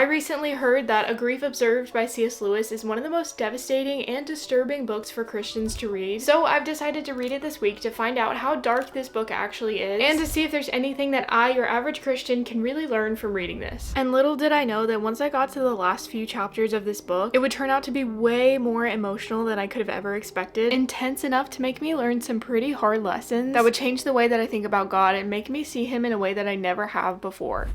I recently heard that A Grief Observed by C.S. Lewis is one of the most devastating and disturbing books for Christians to read. So I've decided to read it this week to find out how dark this book actually is and to see if there's anything that I, your average Christian, can really learn from reading this. And little did I know that once I got to the last few chapters of this book, it would turn out to be way more emotional than I could have ever expected. Intense enough to make me learn some pretty hard lessons that would change the way that I think about God and make me see him in a way that I never have before.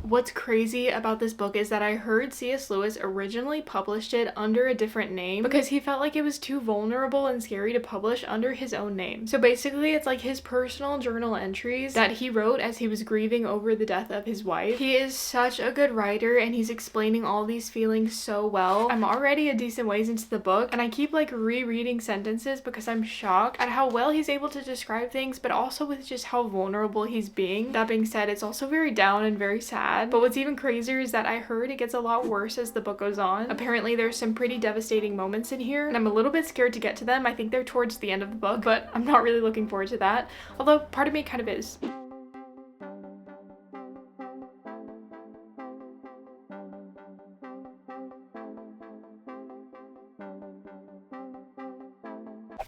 What's crazy about this book is that I heard C.S. Lewis originally published it under a different name because he felt like it was too vulnerable and scary to publish under his own name. So basically it's like his personal journal entries that he wrote as he was grieving over the death of his wife. He is such a good writer and he's explaining all these feelings so well. I'm already a decent ways into the book and I keep like rereading sentences because I'm shocked at how well he's able to describe things, but also with just how vulnerable he's being. That being said, it's also very down and very sad. But what's even crazier is that I heard it gets a lot worse as the book goes on. Apparently there's some pretty devastating moments in here and I'm a little bit scared to get to them. I think they're towards the end of the book, but I'm not really looking forward to that. Although part of me kind of is.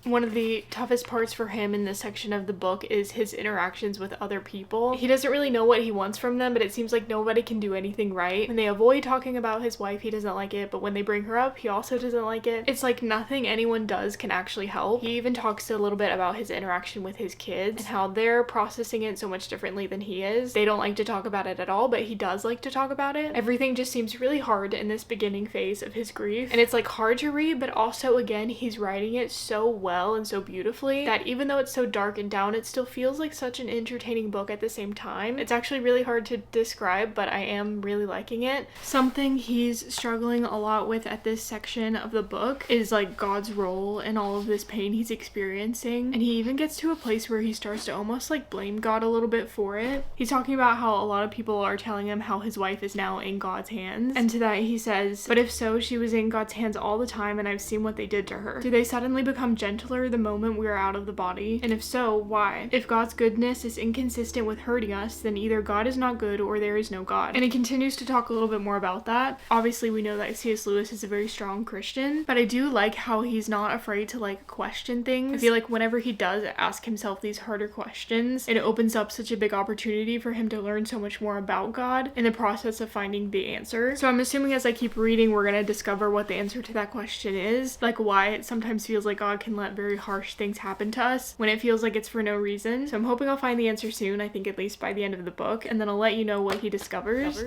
One of the toughest parts for him in this section of the book is his interactions with other people. He doesn't really know what he wants from them, but it seems like nobody can do anything right. When they avoid talking about his wife, he doesn't like it, but when they bring her up, he also doesn't like it. It's like nothing anyone does can actually help. He even talks a little bit about his interaction with his kids and how they're processing it so much differently than he is. They don't like to talk about it at all, but he does like to talk about it. Everything just seems really hard in this beginning phase of his grief, and it's like hard to read, but also again, he's writing it so well and so beautifully that even though it's so dark and down, it still feels like such an entertaining book at the same time. It's actually really hard to describe, but I am really liking it. Something he's struggling a lot with at this section of the book is like God's role in all of this pain he's experiencing, and he even gets to a place where he starts to almost like blame God a little bit for it. He's talking about how a lot of people are telling him how his wife is now in God's hands, and to that he says, but if so, she was in God's hands all the time and I've seen what they did to her. Do they suddenly become gentler the moment we are out of the body? And if so, why? If God's goodness is inconsistent with hurting us, then either God is not good or there is no God. And he continues to talk a little bit more about that. Obviously, we know that C.S. Lewis is a very strong Christian, but I do like how he's not afraid to like question things. I feel like whenever he does ask himself these harder questions, it opens up such a big opportunity for him to learn so much more about God in the process of finding the answer. So I'm assuming as I keep reading, we're gonna discover what the answer to that question is, like why it sometimes feels like God can let very harsh things happen to us when it feels like it's for no reason. So I'm hoping I'll find the answer soon, I think at least by the end of the book, and then I'll let you know what he discovers.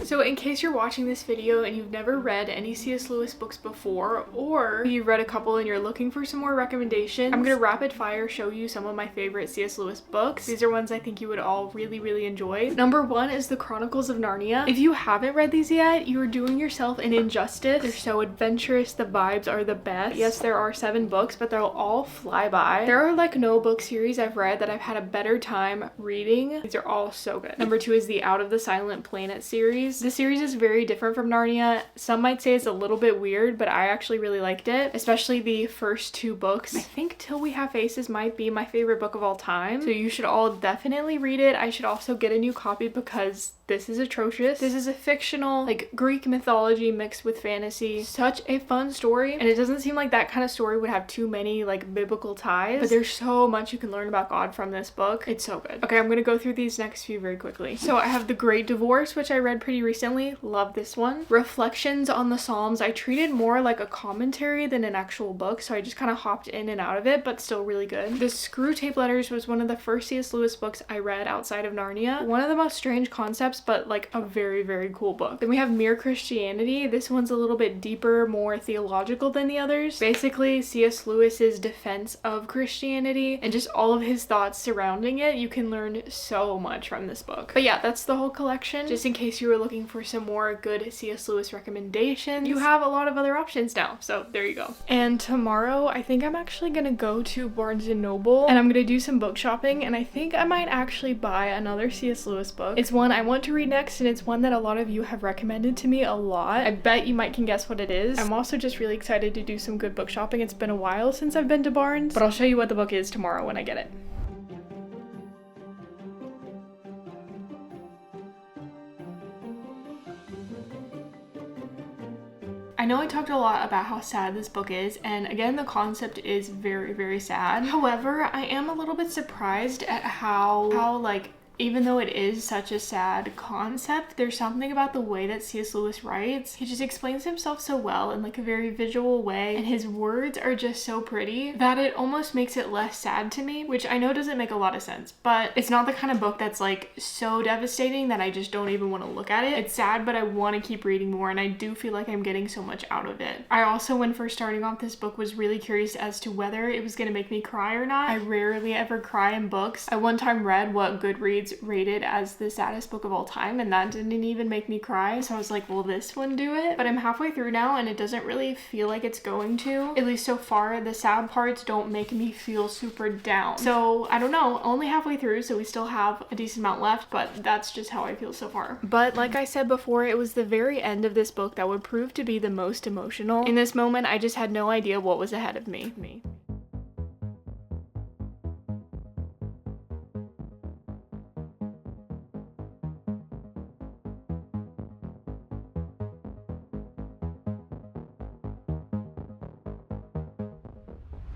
So in case you're watching this video and you've never read any C.S. Lewis books before, or you've read a couple and you're looking for some more recommendations, I'm gonna rapid fire show you some of my favorite C.S. Lewis books. These are ones I think you would all really enjoy. Number 1 is The Chronicles of Narnia. If you haven't read these yet, you are doing yourself an injustice. They're so adventurous, the vibes are the best. Yes, there are 7 books, but they'll all fly by. There are like no book series I've read that I've had a better time reading. These are all so good. Number 2 is the Out of the Silent Planet series. This series is very different from Narnia. Some might say it's a little bit weird, but I actually really liked it, especially the first 2 books. I think Till We Have Faces might be my favorite book of all time, so you should all definitely read it. I should also get a new copy because this is atrocious. This is a fictional, like, Greek mythology mixed with fantasy. Such a fun story, and it doesn't seem like that kind of story would have too many, like, biblical ties, but there's so much you can learn about God from this book. It's so good. Okay, I'm gonna go through these next few very quickly. So I have The Great Divorce, which I read pretty recently. Love this one. Reflections on the Psalms. I treated more like a commentary than an actual book, so I just kind of hopped in and out of it, but still really good. The Screw Tape Letters was one of the first C.S. Lewis books I read outside of Narnia. One of the most strange concepts, but like a very cool book. Then we have Mere Christianity. This one's a little bit deeper, more theological than the others. Basically, C.S. Lewis's defense of Christianity and just all of his thoughts surrounding it. You can learn so much from this book. But yeah, that's the whole collection. Just in case you were looking for some more good C.S. Lewis recommendations, you have a lot of other options now. So there you go. And tomorrow, I think I'm actually gonna go to Barnes & Noble and I'm gonna do some book shopping, and I think I might actually buy another C.S. Lewis book. It's one I want to to read next, and it's one that a lot of you have recommended to me a lot. I bet you might can guess what it is. I'm also just really excited to do some good book shopping. It's been a while since I've been to Barnes, but I'll show you what the book is tomorrow when I get it. I know I talked a lot about how sad this book is, and again, the concept is very, very sad. However, I am a little bit surprised at how like, even though it is such a sad concept, there's something about the way that C.S. Lewis writes. He just explains himself so well in like a very visual way, and his words are just so pretty that it almost makes it less sad to me, which I know doesn't make a lot of sense, but it's not the kind of book that's like so devastating that I just don't even want to look at it. It's sad, but I want to keep reading more, and I do feel like I'm getting so much out of it. I also, when first starting off this book, was really curious as to whether it was going to make me cry or not. I rarely ever cry in books. I one time read what Goodreads rated as the saddest book of all time, and that didn't even make me cry, so I was like, will this one do it? But I'm halfway through now, and it doesn't really feel like it's going to. At least so far, the sad parts don't make me feel super down. So I don't know, only halfway through, so we still have a decent amount left, but that's just how I feel so far. But like I said before, it was the very end of this book that would prove to be the most emotional. In this moment, I just had no idea what was ahead of me.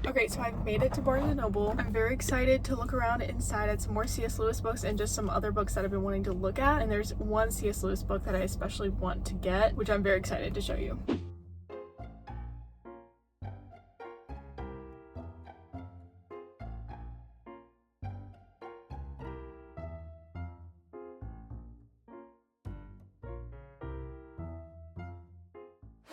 Okay, so I've made it to Barnes & Noble. I'm very excited to look around inside at some more C.S. Lewis books and just some other books that I've been wanting to look at. And there's one C.S. Lewis book that I especially want to get, which I'm very excited to show you.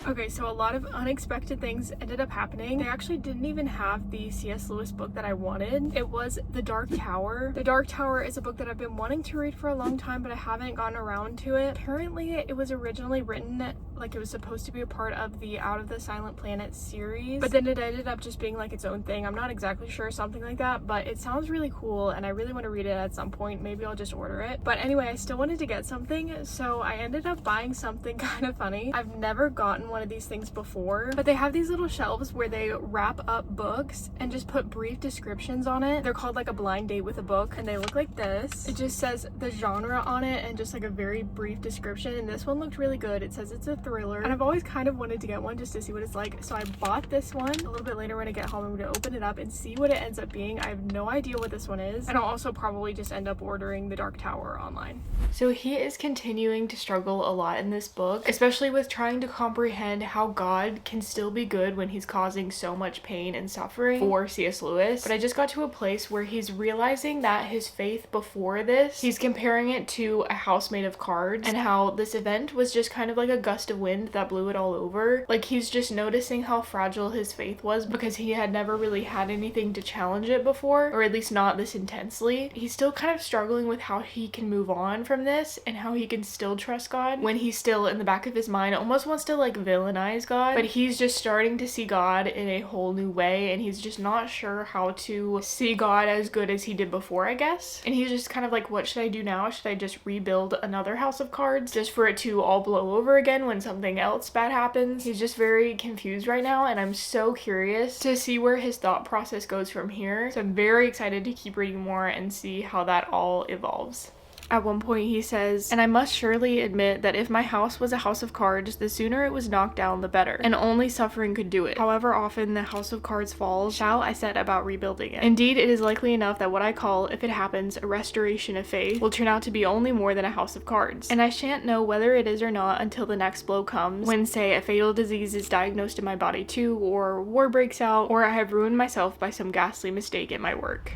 Okay, so a lot of unexpected things ended up happening. They actually didn't even have the C.S. Lewis book that I wanted. It was The Dark Tower. The Dark Tower is a book that I've been wanting to read for a long time, but I haven't gotten around to it. Apparently, it was originally written like it was supposed to be a part of the Out of the Silent Planet series, but then it ended up just being like its own thing. I'm not exactly sure, something like that, but it sounds really cool and I really want to read it at some point. Maybe I'll just order it. But anyway, I still wanted to get something, so I ended up buying something kind of funny. I've never gotten one of these things before, but they have these little shelves where they wrap up books and just put brief descriptions on it. They're called like a blind date with a book, and they look like this. It just says the genre on it and just like a very brief description, and this one looked really good. It says it's a thriller, and I've always kind of wanted to get one just to see what it's like, so I bought this one. A little bit later when I get home, I'm going to open it up and see what it ends up being. I have no idea what this one is, and I'll also probably just end up ordering The Dark Tower online. So he is continuing to struggle a lot in this book, especially with trying to comprehend how God can still be good when he's causing so much pain and suffering for C.S. Lewis. But I just got to a place where he's realizing that his faith before this, he's comparing it to a house made of cards, and how this event was just kind of like a gust of wind that blew it all over. Like, he's just noticing how fragile his faith was because he had never really had anything to challenge it before, or at least not this intensely. He's still kind of struggling with how he can move on from this and how he can still trust God when he's still in the back of his mind almost wants to like villainize God, but he's just starting to see God in a whole new way, and he's just not sure how to see God as good as he did before, I guess. And he's just kind of like, what should I do now? Should I just rebuild another house of cards just for it to all blow over again when something else bad happens? He's just very confused right now, and I'm so curious to see where his thought process goes from here. So I'm very excited to keep reading more and see how that all evolves. At one point he says, "And I must surely admit that if my house was a house of cards, the sooner it was knocked down the better, and only suffering could do it. However often the house of cards falls, shall I set about rebuilding it. Indeed, it is likely enough that what I call, if it happens, a restoration of faith, will turn out to be only more than a house of cards. And I shan't know whether it is or not until the next blow comes, when, say, a fatal disease is diagnosed in my body too, or war breaks out, or I have ruined myself by some ghastly mistake in my work."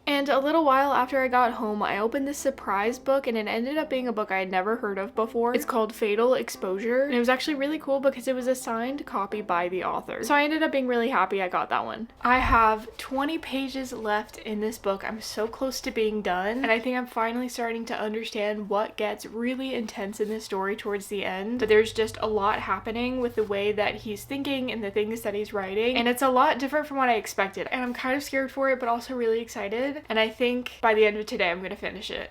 And a little while after I got home, I opened this surprise book, and it ended up being a book I had never heard of before. It's called Fatal Exposure, and it was actually really cool because it was a signed copy by the author. So I ended up being really happy I got that one. I have 20 pages left in this book. I'm so close to being done, and I think I'm finally starting to understand what gets really intense in this story towards the end. But there's just a lot happening with the way that he's thinking and the things that he's writing, and it's a lot different from what I expected. And I'm kind of scared for it, but also really excited. And I think by the end of today, I'm going to finish it.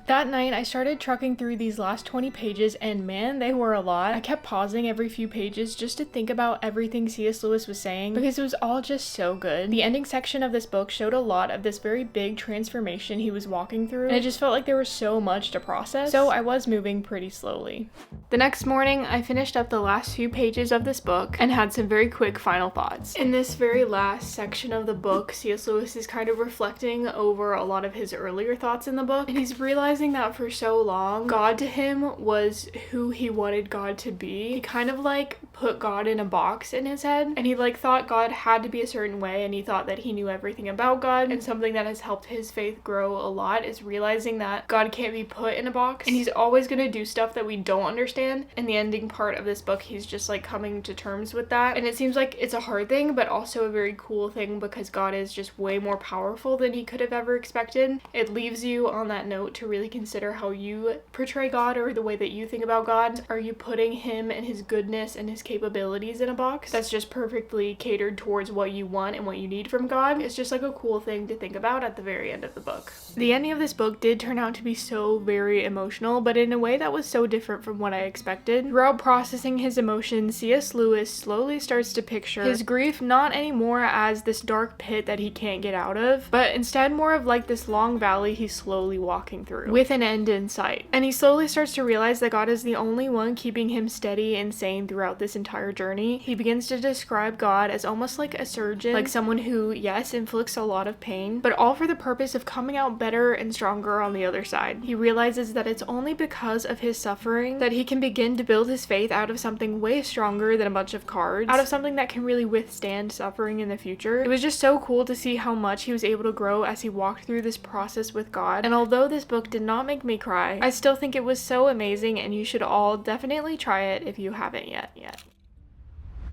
That night, I started trucking through these last 20 pages, and man, they were a lot. I kept pausing every few pages just to think about everything C.S. Lewis was saying, because it was all just so good. The ending section of this book showed a lot of this very big transformation he was walking through, and it just felt like there was so much to process, so I was moving pretty slowly. The next morning, I finished up the last few pages of this book and had some very quick final thoughts. In this very last section of the book, C.S. Lewis is kind of reflecting over a lot of his earlier thoughts in the book, and he's realizing that for so long, God to him was who he wanted God to be. He kind of like put God in a box in his head, and he like thought God had to be a certain way, and he thought that he knew everything about God. And something that has helped his faith grow a lot is realizing that God can't be put in a box, and he's always gonna do stuff that we don't understand. In the ending part of this book, he's just like coming to terms with that, and it seems like it's a hard thing but also a very cool thing, because God is just way more powerful than he could have ever expected. It leaves you on that note to really consider how you portray God, or the way that you think about God. Are you putting him and his goodness and his capabilities in a box that's just perfectly catered towards what you want and what you need from God? It's just like a cool thing to think about at the very end of the book. The ending of this book did turn out to be so very emotional, but in a way that was so different from what I expected. Throughout processing his emotions, C.S. Lewis slowly starts to picture his grief not anymore as this dark pit that he can't get out of, but instead more of like this long valley he's slowly walking through, with an end in sight. And he slowly starts to realize that God is the only one keeping him steady and sane throughout this entire journey. He begins to describe God as almost like a surgeon, like someone who, yes, inflicts a lot of pain, but all for the purpose of coming out better and stronger on the other side. He realizes that it's only because of his suffering that he can begin to build his faith out of something way stronger than a bunch of cards, out of something that can really withstand suffering in the future. It was just so cool to see how much he was able to grow as he walked through this process with God. And although this book did not make me cry, I still think it was so amazing, and you should all definitely try it if you haven't yet.